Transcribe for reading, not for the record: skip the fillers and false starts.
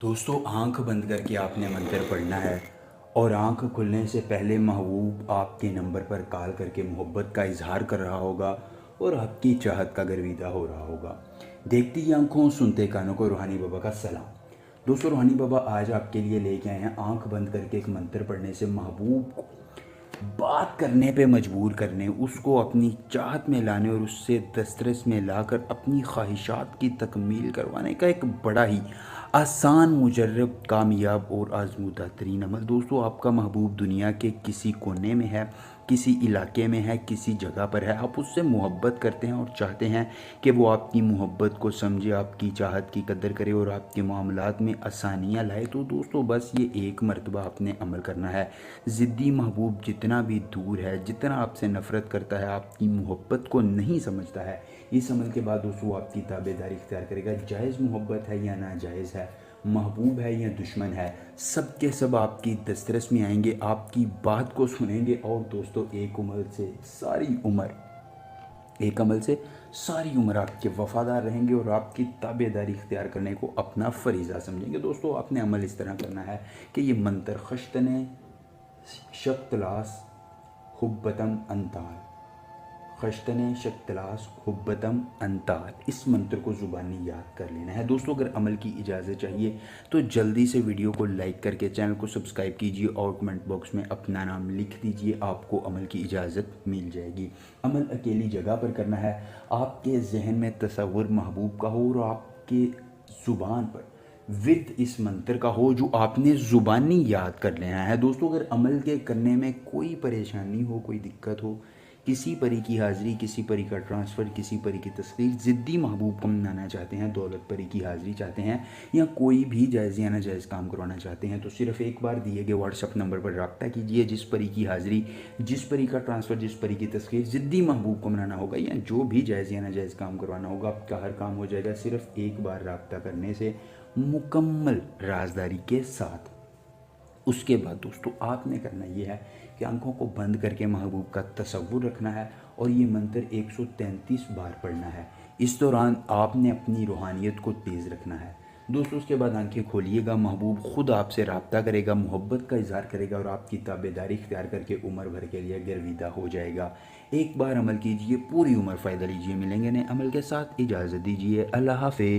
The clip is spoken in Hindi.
दोस्तों आंख बंद करके आपने मंत्र पढ़ना है और आंख खुलने से पहले महबूब आपके नंबर पर कॉल करके मोहब्बत का इजहार कर रहा होगा और आपकी चाहत का गर्विदा हो रहा होगा। देखती आंखों सुनते कानों को रूहानी बाबा का सलाम। दोस्तों रूहानी बाबा आज आपके लिए लेके आए हैं आंख बंद करके एक मंत्र पढ़ने से महबूब को बात करने पे मजबूर करने, उसको अपनी चाहत में लाने और उससे दस्तरस में लाकर अपनी ख्वाहिशात की तकमील करवाने का एक बड़ा ही आसान, मुजर्रब, कामयाब और आजमूदा तरीन अमल। दोस्तों आपका महबूब दुनिया के किसी कोने में है, किसी इलाके में है, किसी जगह पर है। आप उससे मोहब्बत करते हैं और चाहते हैं कि वो आपकी मोहब्बत को समझे, आपकी चाहत की कदर करे और आपके मामलात में आसानियाँ लाए। तो दोस्तों बस ये एक मरतबा आपने अमल करना है। ज़िद्दी महबूब जितना भी दूर है, जितना आपसे नफ़रत करता है, आपकी मोहब्बत को नहीं समझता है, इस अमल के बाद दोस्तों आपकी ताबेदारी इख्तियार करेगा। जायज़ मोहब्बत है या नाजायज़ है, महबूब है या दुश्मन है, सब के सब आपकी दस्तरस में आएंगे, आपकी बात को सुनेंगे और दोस्तों एक अमल से सारी उम्र आपके वफ़ादार रहेंगे और आपकी ताबेदारी इख्तियार करने को अपना फ़रीज़ा समझेंगे। दोस्तों आपने अमल इस तरह करना है कि ये मंत्र खश्तने शक्तलास हुब्बतम अंताल, खश्तने शक्तलास हुब्बतम अंताल, इस मंत्र को ज़ुबानी याद कर लेना है। दोस्तों अगर अमल की इजाज़त चाहिए तो जल्दी से वीडियो को लाइक करके चैनल को सब्सक्राइब कीजिए और कमेंट बॉक्स में अपना नाम लिख दीजिए, आपको अमल की इजाज़त मिल जाएगी। अमल अकेली जगह पर करना है, आपके जहन में तसव्वुर महबूब का हो और आपके ज़ुबान पर विद इस मंत्र का हो जो आपने ज़ुबानी याद कर लेना है। दोस्तों अगर अमल के करने में कोई परेशानी हो, कोई दिक्कत हो, किसी परी की हाज़िरी, किसी परी का ट्रांसफ़र, किसी परी की तस्खीर, ज़िद्दी महबूब को मनाना चाहते हैं, दौलत परी की हाज़िरी चाहते हैं या कोई भी जायज़ या नाजायज़ काम करवाना चाहते हैं तो सिर्फ़ एक बार दिए गए व्हाट्सअप नंबर पर रब्ता कीजिए। जिस परी की हाज़िरी, जिस परी का ट्रांसफ़र, जिस परी की तस्खीर ज़िद्दी महबूब को मनाना होगा या जो भी जायज़ या नाजायज़ काम करवाना होगा, आपका हर काम हो जाएगा सिर्फ़ एक बार रब्ता करने से, मुकम्मल राजदारी के साथ। उसके बाद दोस्तों आपने करना ये है कि आंखों को बंद करके महबूब का तसव्वुर रखना है और ये मंत्र 133 बार पढ़ना है। इस दौरान आपने अपनी रूहानियत को तेज़ रखना है। दोस्तों उसके बाद आंखें खोलिएगा, महबूब खुद आपसे रब्ता करेगा, मोहब्बत का इजहार करेगा और आपकी ताबेदारी इख्तियार करके उम्र भर के लिए गर्विदा हो जाएगा। एक बार अमल कीजिए, पूरी उम्र फ़ायदा लीजिए। मिलेंगे नए अमल के साथ, इजाज़त दीजिए, अल्लाह हाफ़िज़।